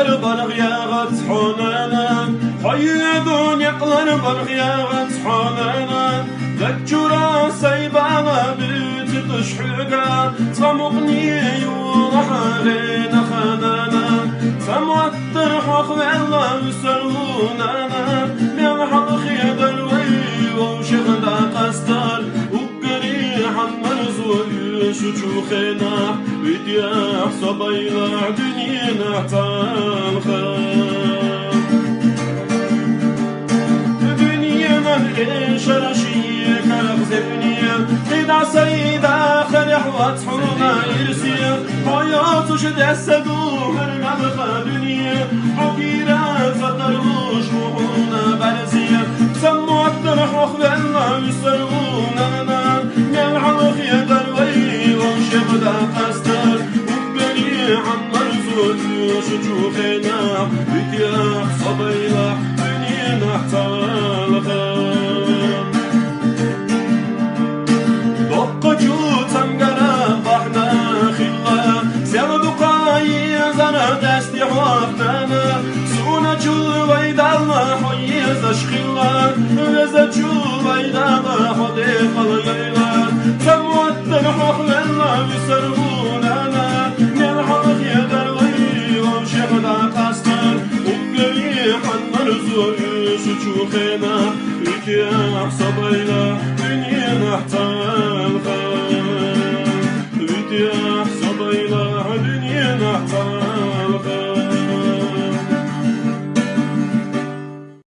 يقلر برغياغة حنانا حيدون يقلر برغياغة حنانا ذكرا سيبانا بتتشحقا تمغني يوضح علينا خنانا تموتر حق والله يسرونانا من حق خيد الوي وشغل قستال وقريح المرزول شجوخنا بدياح صبيلع دنينا تالخام دنينا الإيش رشية كالغزبنية قيدع سيدة خلح واتحونا يرسية حياته شد السدو مرنا بخدنية حكيرا فتروش وحونا برزية سموا الطرح وخبالنا يسروننا من حلق يدروي وشبدا قستر وقريع المرزول شجوخنا بكياح صبيلح دنينا احتالخام دق جوتم قرب احنا خلا سيرد قاي زر دستي وقتنا سونا جو ويدالنا حيز اشخلا رزا جو ويدالنا خدي خليلا تموت الحق لنا بسروننا نلحق يدروي وشغل قستر وقريح المرزول شجوخنا بكياح صبيلة دنيا نحتال خير